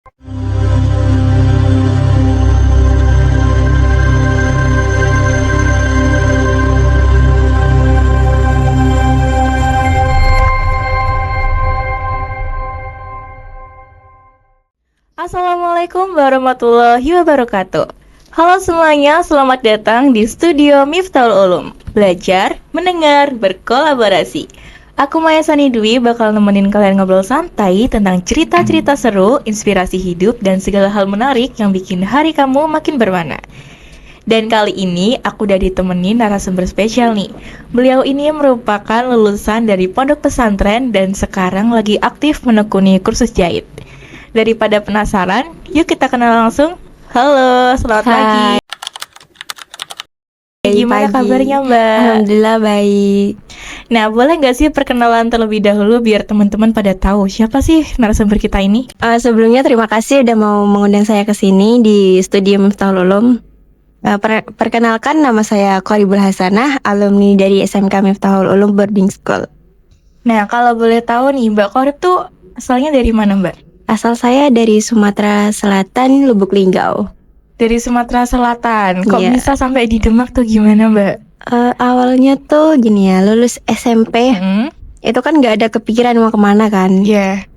Assalamualaikum warahmatullahi wabarakatuh. Halo semuanya, selamat datang di studio Miftahul Ulum. Belajar, mendengar, berkolaborasi. Aku Maya Sani Dwi bakal nemenin kalian ngobrol santai tentang cerita-cerita seru, inspirasi hidup, dan segala hal menarik yang bikin hari kamu makin berwarna. Dan kali ini aku udah ditemenin narasumber spesial nih. Beliau ini merupakan lulusan dari pondok pesantren dan sekarang lagi aktif menekuni kursus jahit. Daripada penasaran, yuk kita kenal langsung. Halo, selamat pagi. Gimana kabarnya, Mbak? Alhamdulillah baik. Nah, boleh nggak sih perkenalan terlebih dahulu biar teman-teman pada tahu siapa sih narasumber kita ini? Sebelumnya terima kasih udah mau mengundang saya ke sini di studio Miftahul Ulum. Perkenalkan, nama saya Qoribul Hasanah, alumni dari SMK Miftahul Ulum Boarding School. Nah, kalau boleh tahu nih, Mbak Qorib tuh asalnya dari mana, Mbak? Asal saya dari Sumatera Selatan, Lubuk Linggau. Dari Sumatera Selatan. Kok Iya. bisa sampai di Demak tuh gimana, Mbak? Awalnya tuh gini ya, lulus SMP itu kan nggak ada kepikiran mau kemana kan. Iya.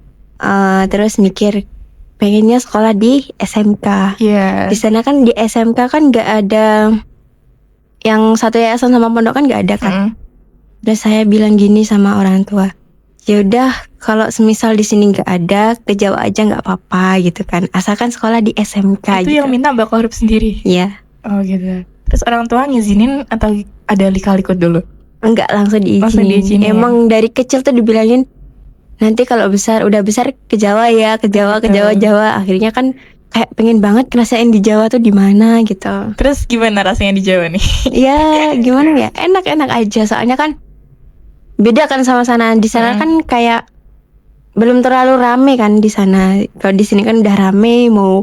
Terus mikir pengennya sekolah di SMK. Iya. Di sana kan di SMK kan nggak ada yang satu yayasan sama pondok kan nggak ada kan. Terus saya bilang gini sama orang tua, ya udah kalau semisal di sini nggak ada, ke Jawa aja nggak apa-apa gitu kan, asalkan sekolah di SMK. Itu gitu. yang minta Mbak Qorib sendiri? Iya. Oh gitu. Terus orang tua ngizinin atau ada lika-liku dulu? Enggak, langsung Langsung diizinin. diizinin. Emang dari kecil tuh dibilangin nanti kalau udah besar ke Jawa ya, ke Jawa. Akhirnya kan kayak pengen banget ngerasain di Jawa tuh di mana gitu. Terus gimana rasanya di Jawa nih? Ya gimana ya, enak-enak aja, soalnya kan beda kan sama sana. Di sana kan kayak belum terlalu rame kan di sana. Kalau di sini kan udah rame, mau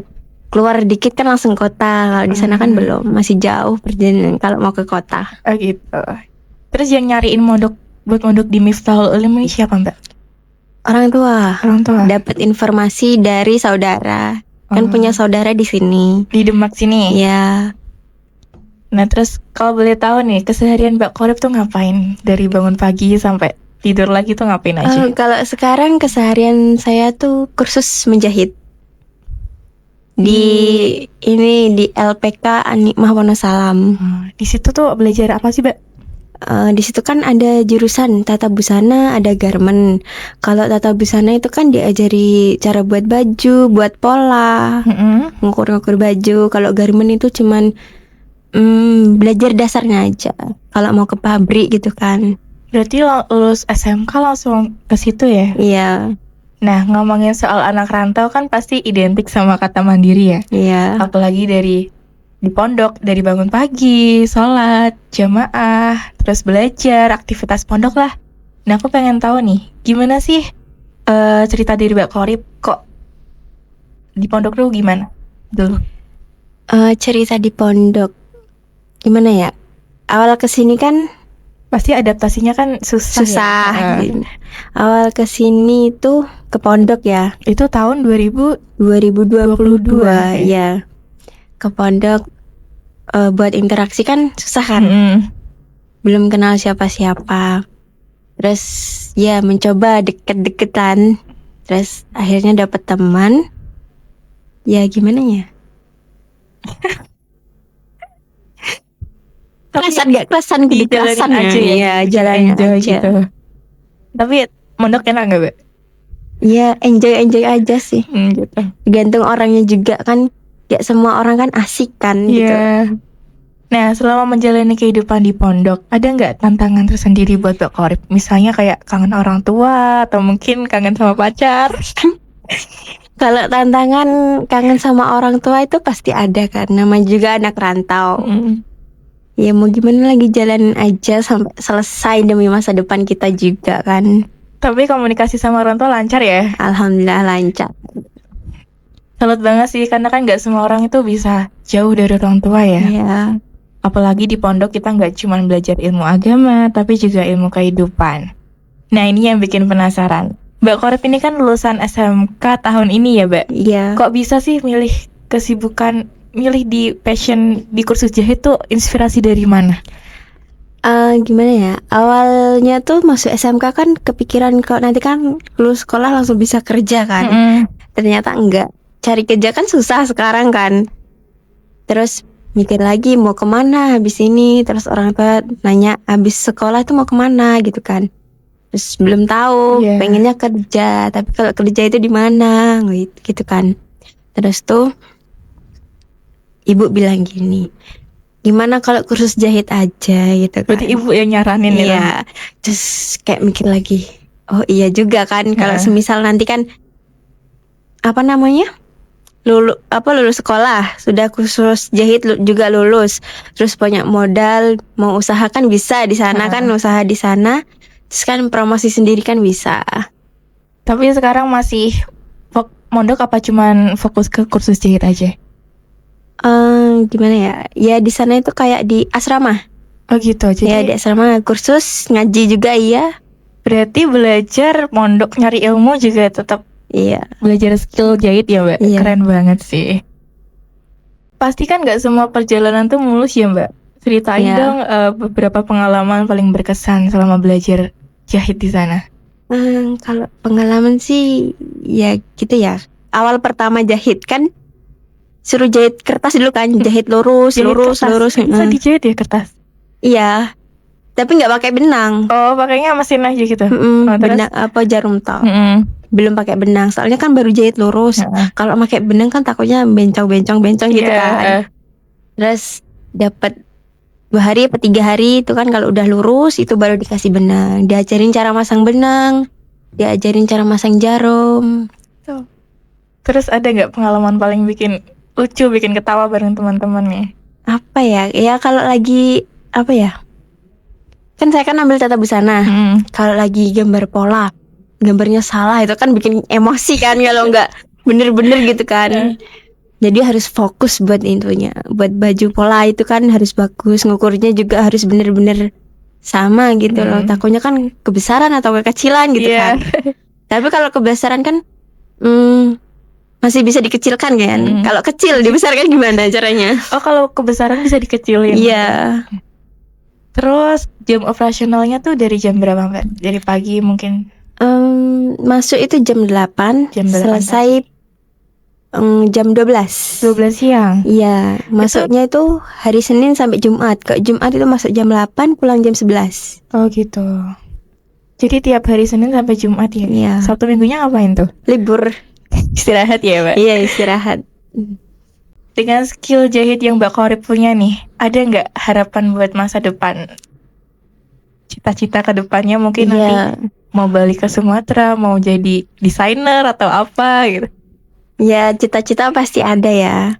keluar dikit kan langsung kota. Kalau di sana kan belum, masih jauh perjalanan kalau mau ke kota. Oh gitu. Terus yang nyariin buat mondok di Miftahul Ulum ini siapa, Mbak? Orang tua. Orang tua. Dapat informasi dari saudara. Kan punya saudara di sini. Di Demak sini. Ya. Nah, terus kalau boleh tahu nih, keseharian Mbak Qorib tuh ngapain? Dari bangun pagi sampai tidur lagi tuh ngapain aja? Kalau sekarang keseharian saya tuh kursus menjahit di LPK Anikmah Wonosalam. Di situ tuh belajar apa sih, Mbak? Di situ kan ada jurusan tata busana, ada garment. Kalau tata busana itu kan diajari cara buat baju, buat pola, ngukur-ngukur baju. Kalau garment itu cuman belajar dasarnya aja. Kalau mau ke pabrik gitu kan. Berarti lulus SMK langsung ke situ ya? Iya. Nah, ngomongin soal anak rantau kan pasti identik sama kata mandiri ya? Iya. Apalagi di pondok, dari bangun pagi, sholat, jamaah, terus belajar, aktivitas pondok lah. Nah, aku pengen tahu nih, gimana sih cerita dari Mbak Qorib kok di pondok tuh gimana dulu? Cerita di pondok gimana ya? Awal kesini kan Pasti adaptasinya kan susah. Ya? Awal kesini tuh ke pondok ya. Itu tahun 2022 ya. Ke pondok buat interaksi kan susah kan. Belum kenal siapa-siapa. Terus ya mencoba deket-deketan. Terus akhirnya dapet teman. Ya gimana ya? Kelasan di kelasan aja ya. Iya, jalanin aja gitu. Tapi mondok enak gak, Mbak? Iya, enjoy aja sih. Gitu. Tergantung orangnya juga kan. Gak semua orang kan asik kan gitu. Nah, selama menjalani kehidupan di pondok, ada nggak tantangan tersendiri buat Mbak Qorib? Misalnya kayak kangen orang tua atau mungkin kangen sama pacar? Kalau tantangan kangen sama orang tua itu pasti ada kan. Namanya juga anak rantau. Ya mau gimana lagi, jalanin aja sampai selesai demi masa depan kita juga kan. Tapi komunikasi sama orang tua lancar ya? Alhamdulillah lancar. Salut banget sih, karena kan nggak semua orang itu bisa jauh dari orang tua ya. Iya. Apalagi di pondok kita nggak cuma belajar ilmu agama, tapi juga ilmu kehidupan. Nah, ini yang bikin penasaran. Mbak Korep ini kan lulusan SMK tahun ini ya, Mbak? Iya. Kok bisa sih milih di passion di kursus jahit tuh inspirasi dari mana? Gimana ya? Awalnya tuh masuk SMK kan kepikiran kalau nanti kan lulus sekolah langsung bisa kerja kan. Ternyata enggak. Cari kerja kan susah sekarang kan. Terus mikir lagi mau kemana habis ini. Terus orang tua nanya habis sekolah tuh mau kemana gitu kan. Terus belum tahu, Iya. pengennya kerja. Tapi kalau kerja itu di mana gitu kan. Terus tuh ibu bilang gini, gimana kalau kursus jahit aja gitu kan. Berarti ibu yang nyaranin ya? Iya. Terus kayak mikir lagi, oh iya juga kan. Kalau semisal nanti kan apa namanya, lulus sekolah, sudah kursus jahit juga lulus, terus banyak modal, mau usaha kan bisa di sana kan, usaha di sana, terus kan promosi sendiri kan bisa. Tapi sekarang masih mondok apa cuman fokus ke kursus jahit aja? Gimana ya? Ya di sana itu kayak di asrama. Oh gitu. Jadi Ya di asrama kursus ngaji juga iya. berarti belajar mondok nyari ilmu juga tetap Iya. belajar skill jahit ya, Mbak? Iya. Keren banget sih. Pasti kan nggak semua perjalanan tuh mulus ya, Mbak? Ceritain Iya. dong beberapa pengalaman paling berkesan selama belajar jahit di sana. Kalau pengalaman sih ya gitu ya. Awal pertama jahit kan suruh jahit kertas dulu kan, jahit lurus, Jahit lurus, kertas. lurus. Bisa dijahit ya kertas? Iya. Tapi nggak pakai benang. Oh, pakainya mesin aja gitu. Oh, terus? Benang apa jarum tok. Mm-mm. Belum pakai benang. Soalnya kan baru jahit lurus. Kalau pakai benang kan takutnya bencong gitu Iya. kan. Terus dapat 2 hari apa 3 hari itu kan kalau udah lurus itu baru dikasih benang. Diajarin cara masang benang, diajarin cara masang jarum. Terus ada nggak pengalaman paling bikin lucu, bikin ketawa bareng teman-teman nih? Apa ya? Ya kalau lagi apa ya? Kan saya kan ambil tata busana. Kalau lagi gambar pola, gambarnya salah itu kan bikin emosi kan kalau nggak bener-bener gitu kan. Jadi harus fokus buat intunya. Buat baju pola itu kan harus bagus, ngukurnya juga harus bener-bener sama gitu loh. Takutnya kan kebesaran atau kekecilan gitu kan. Tapi kalau kebesaran kan masih bisa dikecilkan kan. Kalau kecil dibesarkan gimana caranya? Oh, kalau kebesaran bisa dikecilin. Iya. Terus jam operasionalnya tuh dari jam berapa, Mbak? Dari pagi mungkin? Masuk itu jam 8, selesai jam 12. 12 siang? Iya, masuknya itu hari Senin sampai Jumat. Kalau Jumat itu masuk jam 8, pulang jam 11. Oh gitu. Jadi tiap hari Senin sampai Jumat ya? Iya. Sabtu minggunya ngapain tuh? Libur. Istirahat ya, Mbak? Iya, istirahat. Dengan skill jahit yang Mbak Korip punya nih, ada nggak harapan buat masa depan? Cita-cita ke depannya mungkin nanti mau balik ke Sumatera, mau jadi desainer atau apa gitu? Ya, cita-cita pasti ada ya.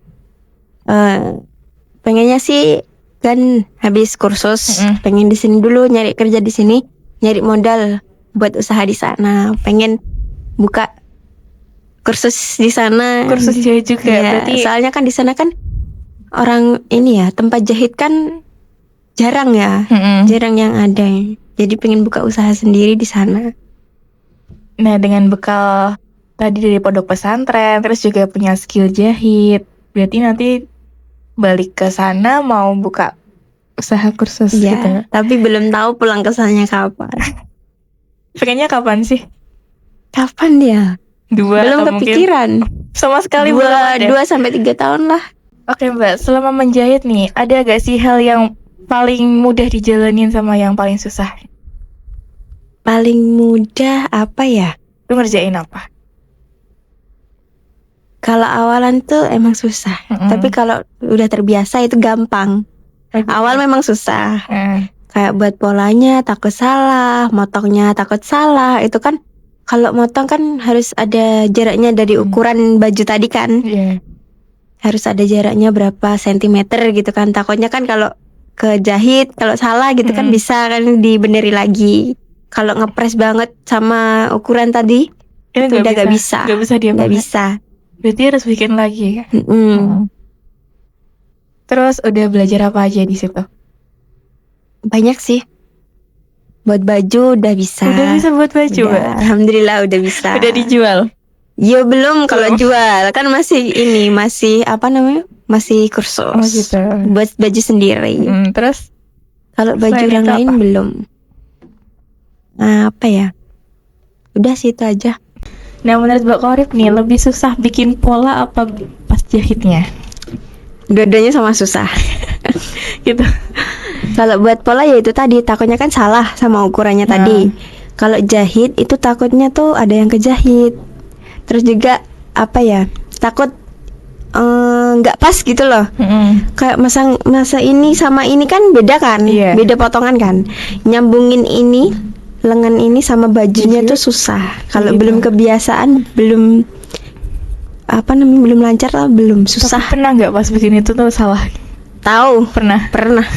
Pengennya sih kan habis kursus, pengen di sini dulu, nyari kerja di sini, nyari modal buat usaha di sana. Pengen buka kursus di sana. Kursus jahit juga Ya, berarti. soalnya kan di sana kan orang ini ya, tempat jahit kan jarang ya. Jarang yang ada. Jadi pengen buka usaha sendiri di sana. Nah, dengan bekal tadi dari pondok pesantren, terus juga punya skill jahit, berarti nanti balik ke sana mau buka usaha kursus Ya, gitu. tapi belum tahu pulang ke sana kapan. Pengennya kapan sih? Kapan ya? 2 Belum atau mungkin kepikiran. sama sekali belum ada. 2 sampai 3 tahun lah. Oke, Mbak, selama menjahit nih, ada gak sih hal yang paling mudah dijalanin sama yang paling susah? Paling mudah apa ya? Lu ngerjain apa? Kalau awalan tuh emang susah. Tapi kalau udah terbiasa itu gampang. Awal memang susah. Kayak buat polanya takut salah, motongnya takut salah. Itu kan kalau motong kan harus ada jaraknya dari ukuran baju tadi kan. Harus ada jaraknya berapa sentimeter gitu kan. Takutnya kan kalau kejahit, kalau salah gitu kan bisa kan dibeneri lagi. Kalau ngepres banget sama ukuran tadi itu udah gak bisa. Gak bisa dia. Gak bisa. Berarti harus bikin lagi ya. Mm-mm. Terus udah belajar apa aja di situ? Banyak sih. Buat baju udah bisa. Udah bisa buat baju, Udah, Mbak? alhamdulillah udah bisa. Udah dijual? Ya belum, kalau jual kan masih apa namanya? Masih kursus. Oh gitu. Buat baju sendiri. Terus Kalau baju selain orang itu lain apa? belum. Apa ya? Udah sih itu aja. Nah, menurut Mbak Korip nih, lebih susah bikin pola apa pas jahitnya? Dua-duanya sama susah. Gitu. Kalau buat pola ya itu tadi, takutnya kan salah sama ukurannya tadi. Kalau jahit itu takutnya tuh ada yang kejahit. Terus juga apa ya? Takut nggak pas gitu loh. Kayak masa ini sama ini kan beda kan? Iya. Beda potongan kan. Nyambungin ini lengan ini sama bajunya tuh susah. Kalau Gitu. belum kebiasaan, belum belum lancar lah, belum susah. Tapi pernah nggak pas bikin itu tuh salah? Tahu, Pernah. pernah.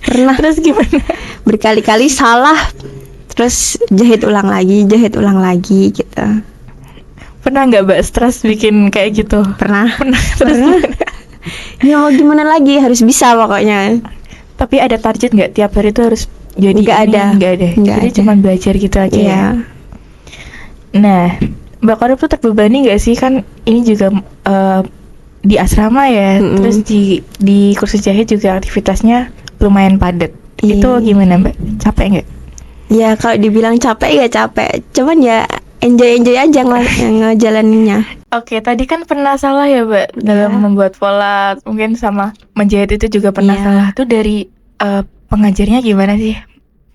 Terus gimana? Berkali-kali salah, terus jahit ulang lagi gitu. Pernah nggak Mbak stres bikin kayak gitu? Pernah. Terus gimana? Ya mau gimana lagi, harus bisa pokoknya. Tapi ada target nggak tiap hari itu harus jadi Nggak ini? ada. Jadi ada. cuma belajar gitu aja Iya. ya. Nah, Mbak Korip tuh terbebani nggak sih, kan ini juga di asrama ya, terus di kursus jahit juga aktivitasnya lumayan padat. Iya. Itu gimana Mbak? Capek nggak? Ya kalau dibilang capek ya capek, cuman ya enjoy aja ngejalaninnya. Oke, tadi kan pernah salah ya Mbak dalam membuat pola, mungkin sama menjahit itu juga pernah Iya. salah. Itu dari pengajarnya gimana sih?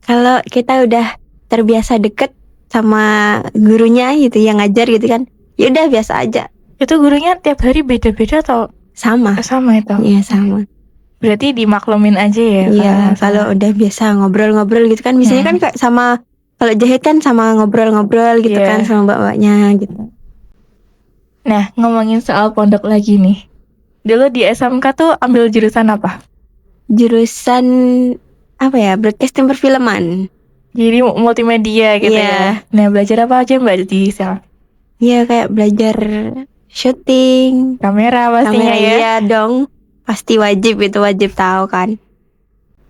Kalau kita udah terbiasa deket sama gurunya gitu yang ngajar gitu kan, ya udah biasa aja. Itu gurunya tiap hari beda-beda atau Sama. sama itu? Iya sama. Berarti dimaklumin aja ya? Iya, kalau udah biasa ngobrol-ngobrol gitu kan, biasanya kan kayak sama, kalau jahit kan sama ngobrol-ngobrol gitu Iya. kan sama mbak-mbaknya gitu. Nah, ngomongin soal pondok lagi nih. Dulu di SMK tuh ambil jurusan apa? Jurusan apa ya? Broadcasting perfilman. Jadi multimedia gitu Iya. ya. Nah, belajar apa aja Mbak di sana? Iya, kayak belajar syuting, Kamera pastinya kamera, ya. iya dong. Pasti wajib tahu kan.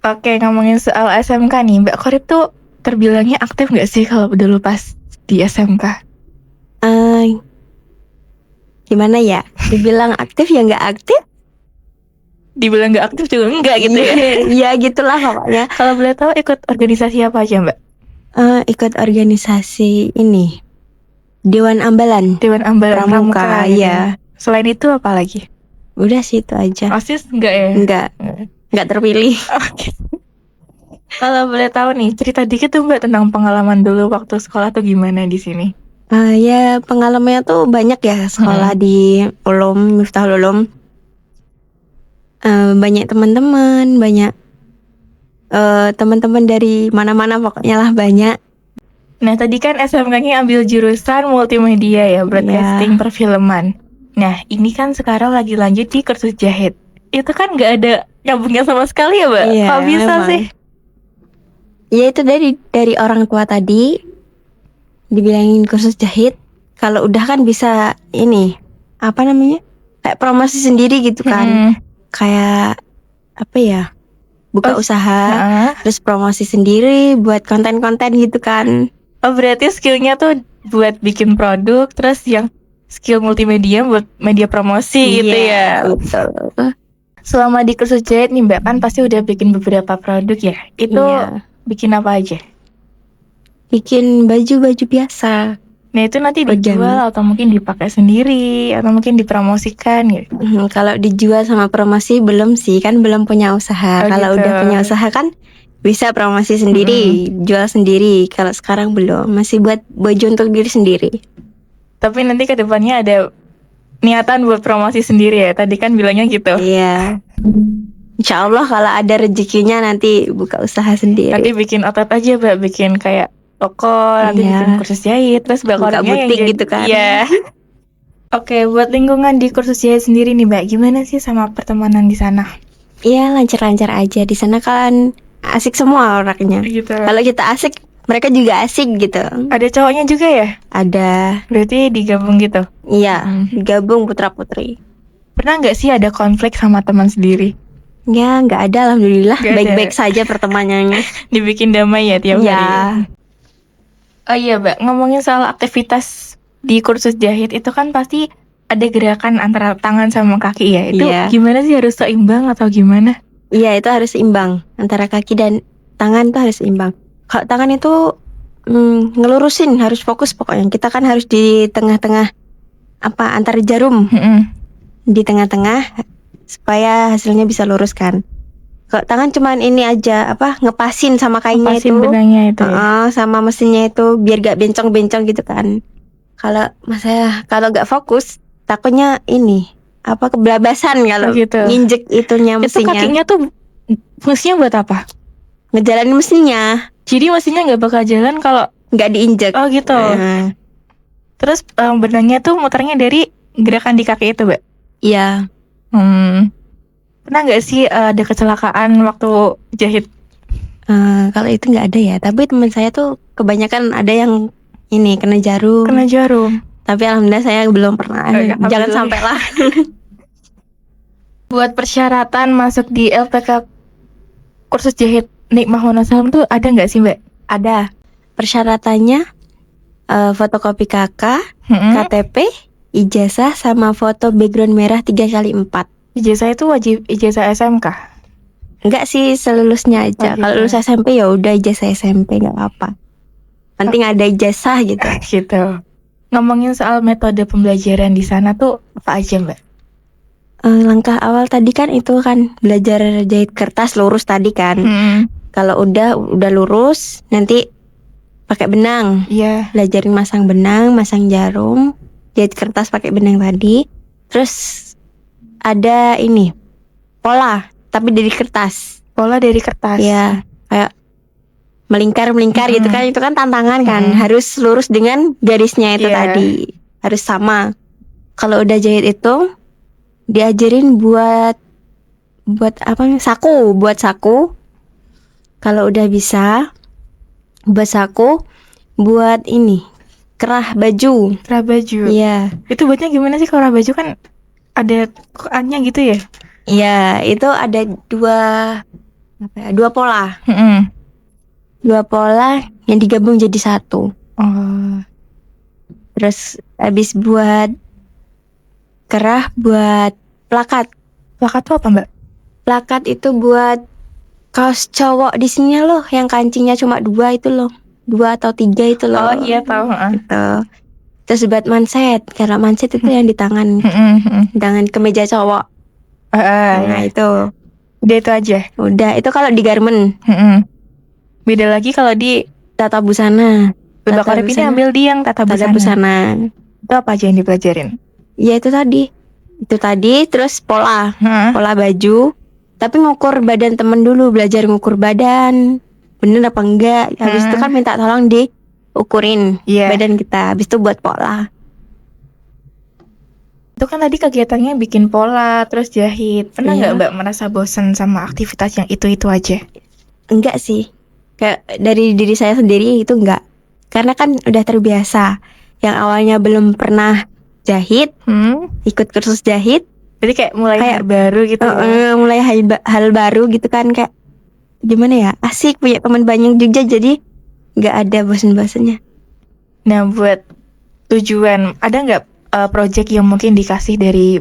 Oke, ngomongin soal SMK nih, Mbak Korip tuh terbilangnya aktif nggak sih kalau dulu pas di SMK? Gimana ya? Dibilang aktif ya nggak aktif. Dibilang nggak aktif juga enggak gitu ya? Iya gitulah pokoknya. Kalau boleh tahu ikut organisasi apa aja Mbak? Ikut organisasi ini, Dewan Ambalan Dewan Ambalan Pramuka, gitu. iya. Selain itu apa lagi? Udah sih itu aja. OSIS enggak ya? Nggak terpilih. Oke. Kalau boleh tahu nih, cerita dikit tuh Mbak tentang pengalaman dulu waktu sekolah tuh gimana di sini? Ya pengalamannya tuh banyak ya sekolah di Ulum, Miftahul Ulum. Banyak teman-teman, banyak teman-teman dari mana-mana pokoknya lah banyak. Nah tadi kan SMK-nya ambil jurusan multimedia ya, broadcasting perfilman. Nah ini kan sekarang lagi lanjut di kursus jahit. Itu kan nggak ada nyambungnya sama sekali ya Mbak? Iya, Kok bisa memang sih? Ya itu dari orang tua tadi dibilangin kursus jahit. Kalau udah kan bisa ini apa namanya, kayak promosi sendiri gitu kan. Kayak apa ya, buka usaha, terus promosi sendiri buat konten-konten gitu kan. Oh berarti skillnya tuh buat bikin produk, terus yang skill multimedia buat media promosi gitu ya. Betul. Selama di kursus jahit nih Mbak, kan pasti udah bikin beberapa produk ya. Itu Iya. bikin apa aja? Bikin baju-baju biasa. Nah itu nanti Pajama. dijual atau mungkin dipakai sendiri atau mungkin dipromosikan gitu. Kalau dijual sama promosi belum sih, kan belum punya usaha. Oh, Kalau gitu. udah punya usaha kan bisa promosi sendiri, jual sendiri. Kalau sekarang belum, masih buat baju untuk diri sendiri. Tapi nanti ke depannya ada niatan buat promosi sendiri ya. Tadi kan bilangnya gitu. Iya. Insya Allah kalau ada rezekinya nanti buka usaha sendiri. Nanti bikin otot aja Mbak, bikin kayak toko, nanti Iya. bikin kursus jahit, terus Mbak Buka Koripnya yang butik jadi- gitu kan. Iya. Oke, buat lingkungan di kursus jahit sendiri nih Mbak, gimana sih sama pertemanan di sana? Iya, lancar-lancar aja. Di sana kan asik semua orangnya. Gitu. Kalau kita asik, mereka juga asik gitu. Ada cowoknya juga ya? Ada, Berarti digabung gitu. iya, gabung putra-putri. Pernah nggak sih ada konflik sama teman sendiri? Ya nggak ada, alhamdulillah Nggak ada. baik-baik saja pertemanannya. Dibikin damai ya tiap Ya. hari. Oh iya Mbak, ngomongin soal aktivitas di kursus jahit itu kan pasti ada gerakan antara tangan sama kaki ya. Itu Iya. gimana sih, harus seimbang atau gimana? Iya, itu harus seimbang antara kaki dan tangan tuh harus seimbang. Kalau tangan itu ngelurusin, harus fokus pokoknya. Kita kan harus di tengah-tengah antara jarum di tengah-tengah supaya hasilnya bisa lurus kan. Kalau tangan cuman ini aja ngepasin sama kainnya Lepasin itu. benangnya itu ya. Sama mesinnya itu biar gak bencong-bencong gitu kan. Kalau gak fokus takutnya ini kebelabasan kalau gitu. nginjek itunya Itu mesinnya. kakinya tuh fungsinya buat apa? Ngejalanin mesinnya, Jadi mesinnya nggak bakal jalan kalau nggak diinjek. oh gitu. Terus benangnya tuh muternya dari gerakan di kaki itu, Mbak? Iya. Pernah nggak sih ada kecelakaan waktu jahit? Kalau itu nggak ada ya, tapi teman saya tuh kebanyakan ada yang ini kena jarum. Kena jarum. Tapi alhamdulillah saya belum pernah. Ya, Jangan alhamdulillah. sampai lah. Buat persyaratan masuk di LPK kursus jahit Nikmah Wonosalam tuh ada nggak sih, Mbak? Ada persyaratannya, fotokopi KK, KTP, ijazah sama foto background merah 3x4. Ijazah itu wajib ijazah SMK? Enggak sih, selulusnya aja. Oh, gitu. Kalau lulus SMP ya udah ijazah SMP, nggak apa-apa. Penting ada ijazah gitu. Gitu. Ngomongin soal metode pembelajaran di sana tuh apa aja, Mbak? Langkah awal tadi kan itu kan belajar jahit kertas lurus tadi kan. Kalau udah lurus, nanti pakai benang. Iya. Belajarin masang benang, masang jarum, jahit kertas pakai benang tadi. Terus ada ini pola, tapi dari kertas. Pola dari kertas. Ya, kayak melingkar gitu kan. Itu kan tantangan kan. Harus lurus dengan garisnya itu Iya. tadi. Harus sama. Kalau udah jahit itu diajarin buat saku. Kalau udah bisa buat saku, buat ini kerah baju. Kerah baju. Iya. Itu buatnya gimana sih? Kerah baju kan ada kokannya gitu ya? Iya, itu ada dua pola. Dua pola yang digabung jadi satu. Oh. Terus habis buat kerah, buat plakat. Plakat tuh apa, Mbak? Plakat itu buat kaos cowok di sini loh, yang kancingnya cuma 2 itu loh. 2 atau 3 itu loh. Oh iya, tahu. Gitu. Terus buat manset. Kalau manset itu yang di tangan, tangan kemeja cowok. Nah itu. Udah itu aja. Udah, itu kalau di garment. Beda lagi kalau di Tata busana. Mbak Korep ini ambil di yang tata Tata busana. busana. Itu apa aja yang dipelajarin? Ya itu tadi. Terus pola baju. Tapi ngukur badan temen dulu, belajar ngukur badan. Bener apa enggak? Habis itu kan minta tolong diukurin badan kita. Habis itu buat pola. Itu kan tadi kegiatannya bikin pola, terus jahit. Pernah nggak Mbak merasa bosan sama aktivitas yang itu aja? Enggak sih. Kayak dari diri saya sendiri itu enggak. Karena kan udah terbiasa. Yang awalnya belum pernah jahit, ikut kursus jahit. Jadi kayak mulai hal baru gitu. Mulai hal baru gitu kan, kayak gimana ya, asik punya teman banyak juga, jadi nggak ada bosan-bosannya. Nah, buat tujuan, ada nggak project yang mungkin dikasih dari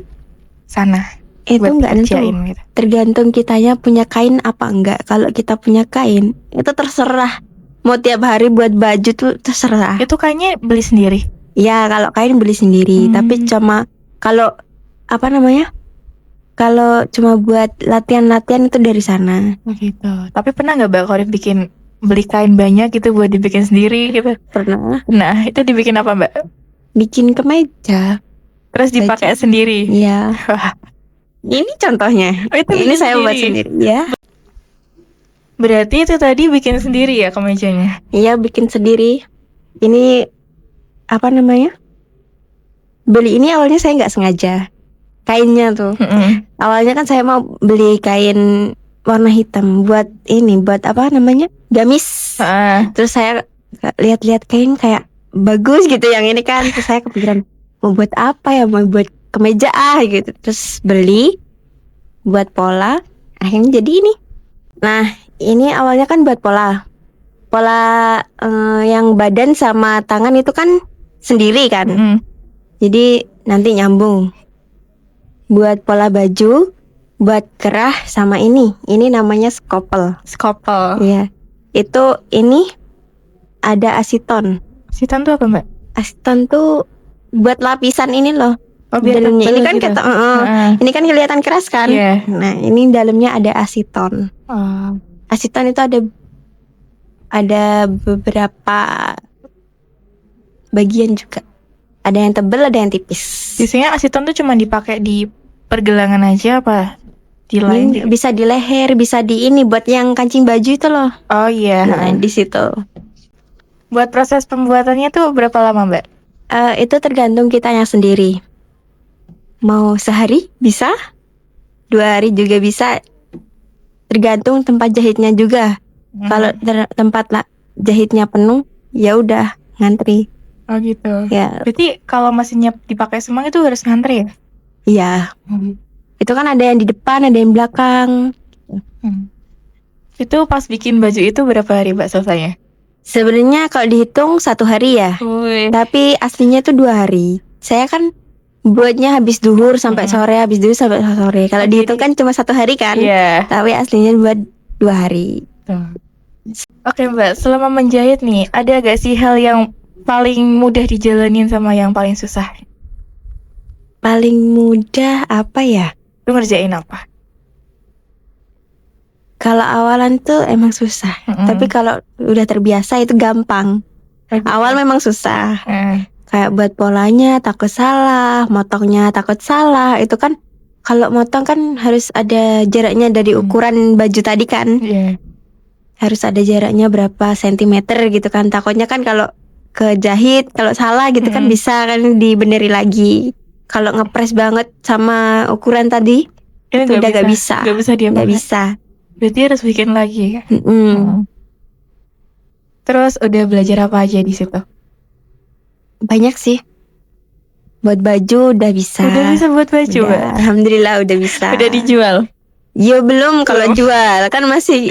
sana? Itu nggak nentu, gitu. Tergantung kitanya punya kain apa enggak. Kalau kita punya kain, itu terserah. Mau tiap hari buat baju tuh terserah. Itu kayaknya beli sendiri? Ya, kalau kain beli sendiri. Tapi cuma kalau kalau cuma buat latihan-latihan itu dari sana. Gitu. Tapi pernah nggak Mbak Korep beli kain banyak gitu buat dibikin sendiri gitu? Pernah. Nah, itu dibikin apa Mbak? Bikin kemeja. Terus dipakai sendiri? Iya. Ini contohnya. Ini saya buat sendiri. Ya. Berarti itu tadi bikin sendiri ya kemejanya? Iya, bikin sendiri. Ini beli ini awalnya saya nggak sengaja. Kainnya tuh. Awalnya kan saya mau beli kain warna hitam buat gamis. Terus saya lihat-lihat kain kayak bagus gitu yang ini kan. Terus saya kepikiran mau buat apa ya, mau buat kemeja gitu. Terus beli buat pola. akhirnya jadi ini. Nah, ini awalnya kan buat pola yang badan sama tangan itu kan sendiri kan. Jadi nanti nyambung buat pola baju, buat kerah sama ini namanya skopel. Iya, itu ini ada aseton. Aseton tuh apa mbak? Aseton tuh buat lapisan ini loh. Biar Dalamnya tebel ini kan gitu. ini kan kelihatan keras kan. Iya. Nah, ini dalamnya ada aseton. Aseton itu ada beberapa bagian juga. Ada yang tebel, ada yang tipis. Biasanya aseton tuh cuma dipakai di pergelangan aja apa di lain juga? Bisa di leher, bisa di ini buat yang kancing baju itu loh. Oh iya. Nah, di situ. Buat proses pembuatannya tuh berapa lama mbak? Itu tergantung kitanya sendiri. Mau sehari bisa, 2 hari juga bisa. Tergantung tempat jahitnya juga. Kalau tempat jahitnya penuh, ya udah ngantri. Oh gitu. Ya. Berarti kalau mesinnya dipakai semua itu harus ngantri ya? Iya. Itu kan ada yang di depan, ada yang belakang. Itu pas bikin baju itu berapa hari mbak selesainya? Sebenarnya kalau dihitung 1 hari ya. Tapi aslinya itu 2 hari. Saya kan buatnya habis duhur sampai sore, habis duhur sampai sore. Kalau dihitung kan cuma 1 hari kan. Iya. Tapi aslinya buat 2 hari. Oke mbak, selama menjahit nih, ada gak sih hal yang paling mudah dijalanin sama yang paling susah? Paling mudah apa ya? Lu ngerjain apa? Kalau awalan tuh emang susah. Tapi kalau udah terbiasa itu gampang. Awal memang susah. Kayak buat polanya takut salah, motongnya takut salah. Itu kan kalau motong kan harus ada jaraknya dari ukuran baju tadi kan. Harus ada jaraknya berapa sentimeter gitu kan. Takutnya kan kalau kejahit, kalau salah gitu kan bisa kan dibeneri lagi. Kalau ngepres banget sama ukuran tadi itu udah gak bisa. Gak bisa. Berarti harus bikin lagi ya? Terus udah belajar apa aja di situ? Banyak sih. Buat baju udah bisa. Udah bisa buat baju, Mbak? Alhamdulillah udah bisa. Udah dijual? Yo belum, kalau jual kan masih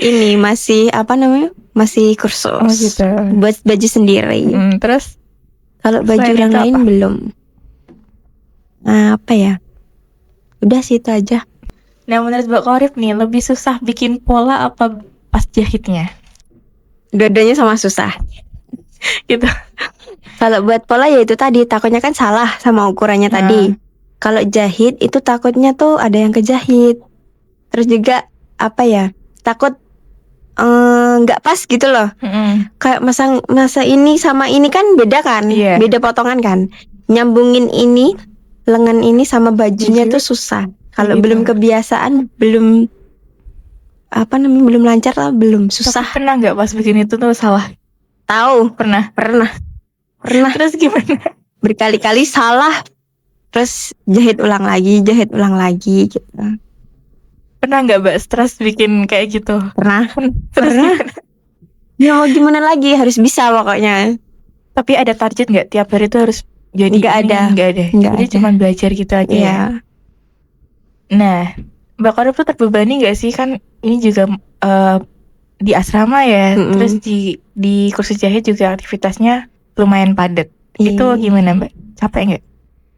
apa namanya? Masih kursus. Oh gitu. Buat baju sendiri. Terus? Kalau baju orang lain apa? Belum. Apa ya? Udah sih itu aja. Nah menurut Mbak Korip nih, lebih susah bikin pola apa pas jahitnya? Dua-duanya sama susah. Gitu. Kalau buat pola ya itu tadi, takutnya kan salah sama ukurannya tadi. Kalau jahit itu takutnya tuh ada yang kejahit. Terus juga apa ya? Takut nggak pas gitu loh. Kayak masa ini sama ini kan beda kan? Beda potongan kan? Nyambungin ini, lengan ini sama bajunya tuh susah. Kalau belum kebiasaan, belum lancar lah, belum susah. Tapi pernah nggak pas bikin itu tuh salah? Tahu, pernah. Terus gimana? Berkali-kali salah, terus jahit ulang lagi gitu. Pernah nggak Mbak stres bikin kayak gitu? Pernah. Pernah. Ya mau gimana lagi, harus bisa pokoknya. Tapi ada target nggak tiap hari itu harus jadi? Nggak ada. Jadi cuma belajar gitu aja. Iya. Nah, Mbak Korip tuh terbebani nggak sih, kan ini juga di asrama ya, terus di kursus jahit juga aktivitasnya lumayan padat. Itu gimana Mbak? Capek nggak?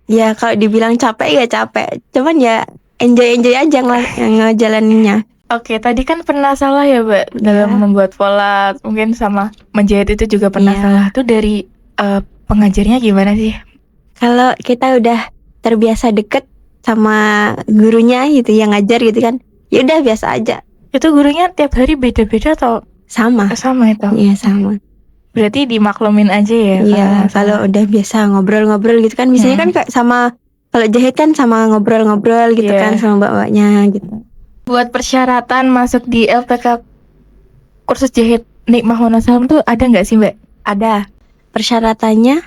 Ya kalau dibilang capek ya capek, cuman ya enjoy aja ngejalaninnya. Oke, tadi kan pernah salah ya Mbak dalam membuat pola, mungkin sama menjahit itu juga pernah salah. Itu dari pengajarnya gimana sih? Kalau kita udah terbiasa deket sama gurunya gitu yang ngajar gitu kan, ya udah biasa aja. Itu gurunya tiap hari beda-beda atau sama? Sama itu. Iya sama. Berarti dimaklumin aja ya? Iya, kalau udah biasa ngobrol-ngobrol gitu kan, biasanya kan kayak sama, kalau jahit kan sama ngobrol-ngobrol gitu kan sama mbak-mbaknya gitu. Buat persyaratan masuk di LPK kursus jahit Nikmah Wonosalam tuh ada nggak sih Mbak? Ada. Persyaratannya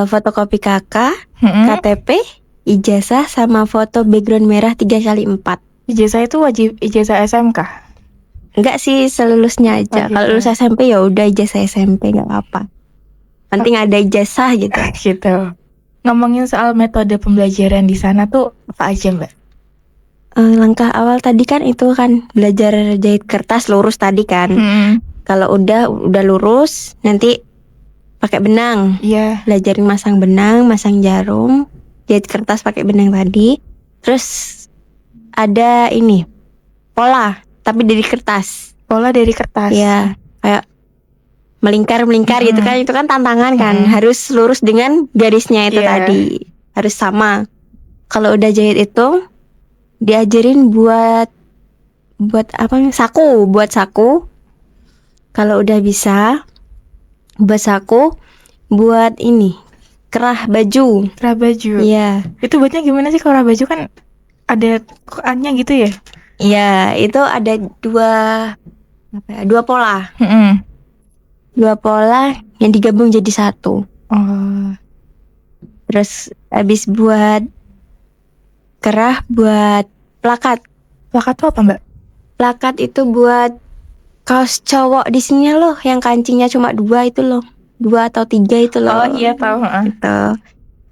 fotokopi KK, KTP, ijazah sama foto background merah 3x4. Ijazah itu wajib ijazah SMK? Enggak sih, selulusnya aja. Kalau lulus SMP ya udah ijazah SMP, nggak apa. Penting ada ijazah gitu. Gitu. Ngomongin soal metode pembelajaran di sana tuh apa aja Mbak? Langkah awal tadi kan itu kan belajar jahit kertas lurus tadi kan. Kalau udah lurus, nanti pakai benang. Iya. Belajarin masang benang, masang jarum, jahit kertas pakai benang tadi. Terus ada ini pola, tapi dari kertas. Pola dari kertas. Ya, kayak melingkar gitu kan. Itu kan tantangan kan. Harus lurus dengan garisnya itu Iya. tadi. Harus sama. Kalau udah jahit itu diajarin buat apa? Buat saku. Kalau udah bisa buat saku, buat ini kerah baju. Kerah baju. Iya. Itu buatnya gimana sih? Kerah baju kan ada koannya gitu ya? Iya, itu ada dua pola. Dua pola yang digabung jadi satu. Oh. Terus habis buat kerah, buat plakat. Plakat tuh apa, Mbak? Plakat itu buat kaos cowok di sini loh, yang kancingnya cuma 2 itu loh. 2 atau 3 itu loh. Oh iya tahu. Gitu.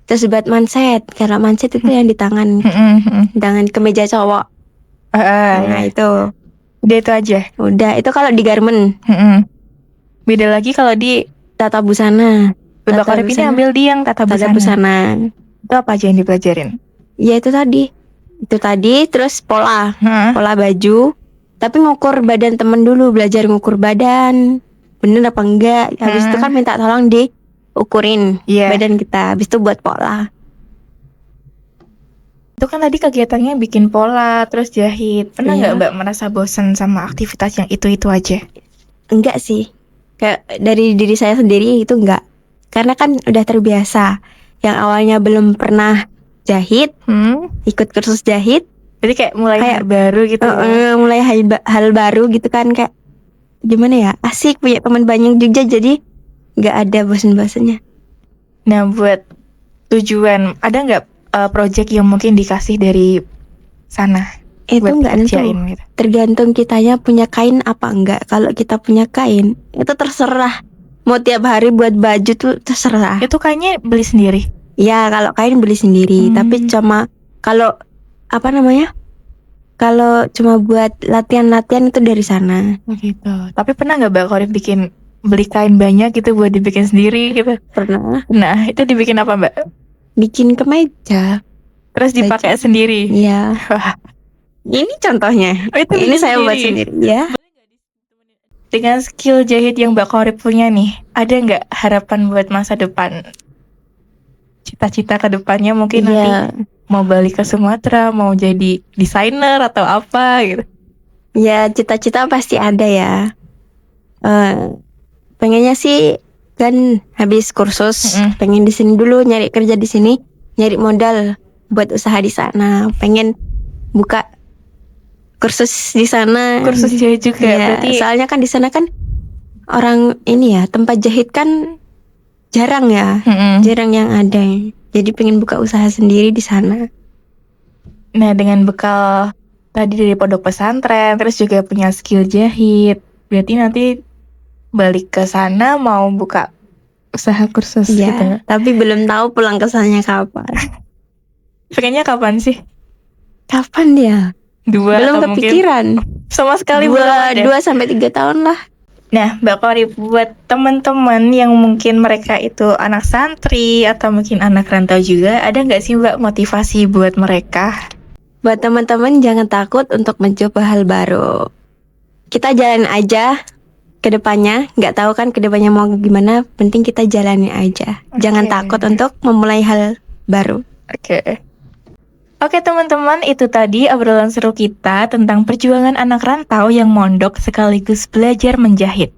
Terus buat manset. Kalau manset itu yang di tangan. Tangan kemeja cowok. Nah itu. Udah itu aja. Udah, itu kalau di garment. Beda lagi kalau di Tata busana. Mbak Korip ini ambil di yang tata busana. Itu apa aja yang dipelajarin? Ya itu tadi terus pola baju. Tapi ngukur badan temen dulu, belajar ngukur badan bener apa enggak. Habis itu kan minta tolong diukurin badan kita. Habis itu buat pola. Itu kan tadi kegiatannya bikin pola, terus jahit. Pernah nggak Mbak merasa bosan sama aktivitas yang itu aja? Enggak sih. Kayak dari diri saya sendiri itu enggak. Karena kan udah terbiasa. Yang awalnya belum pernah jahit, ikut kursus jahit. Jadi kayak mulai hal baru gitu. Mulai hal baru gitu kan, kayak gimana ya? Asik punya teman banyak juga, jadi nggak ada bosan-bosannya. Nah, buat tujuan ada nggak project yang mungkin dikasih dari sana? Itu nggak nentu. Gitu. Tergantung kitanya punya kain apa enggak. Kalau kita punya kain, itu terserah. Mau tiap hari buat baju tuh terserah. Itu kayaknya beli sendiri. Ya, kalau kain beli sendiri. Tapi cuma kalau apa namanya? Kalau cuma buat latihan-latihan itu dari sana. Gitu. Tapi pernah nggak Mbak Korip beli kain banyak gitu buat dibikin sendiri gitu? Pernah. Nah, itu dibikin apa Mbak? Bikin kemeja. Terus dipakai sendiri. Iya. Ini contohnya. Ini saya buat sendiri. Ya. Dengan skill jahit yang Mbak Korip punya nih, ada nggak harapan buat masa depan? Cita-cita ke depannya mungkin nanti mau balik ke Sumatera, mau jadi desainer atau apa gitu. Ya, cita-cita pasti ada ya. Pengennya sih kan habis kursus, pengen di sini dulu, nyari kerja di sini, nyari modal buat usaha di sana. Pengen buka kursus di sana. Kursus jahit juga. Ya, berarti soalnya kan di sana kan orang ini ya, tempat jahit kan jarang ya. Jarang yang ada. Jadi pengen buka usaha sendiri di sana. Nah, dengan bekal tadi dari pondok pesantren, terus juga punya skill jahit, berarti nanti balik ke sana mau buka usaha kursus gitu. Tapi belum tahu pulang ke sananya kapan. Pengennya kapan sih? Kapan dia? 2 belum atau kepikiran. Mungkin sama sekali belum ada. 2-3 tahun lah. Nah, Mbak Korip, buat teman-teman yang mungkin mereka itu anak santri atau mungkin anak rantau juga, ada nggak sih Mbak motivasi buat mereka? Buat teman-teman jangan takut untuk mencoba hal baru. Kita jalan aja ke depannya, nggak tahu kan ke depannya mau gimana, penting kita jalani aja. Jangan takut untuk memulai hal baru. Oke teman-teman, itu tadi obrolan seru kita tentang perjuangan anak rantau yang mondok sekaligus belajar menjahit.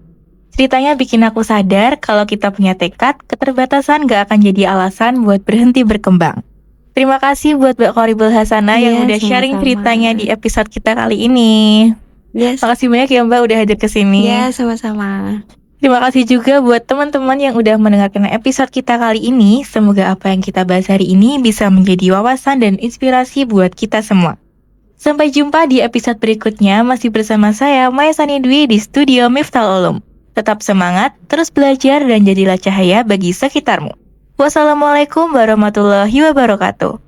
Ceritanya bikin aku sadar kalau kita punya tekad, keterbatasan gak akan jadi alasan buat berhenti berkembang. Terima kasih buat Mbak Koribul Hasanah yang udah sharing ceritanya di episode kita kali ini. Makasih banyak ya Mbak udah hadir ke sini. Ya, sama-sama. Terima kasih juga buat teman-teman yang udah mendengarkan episode kita kali ini. Semoga apa yang kita bahas hari ini bisa menjadi wawasan dan inspirasi buat kita semua. Sampai jumpa di episode berikutnya, masih bersama saya Maya Sani Dwi di studio Miftahul Ulum. Tetap semangat, terus belajar dan jadilah cahaya bagi sekitarmu. Wassalamualaikum warahmatullahi wabarakatuh.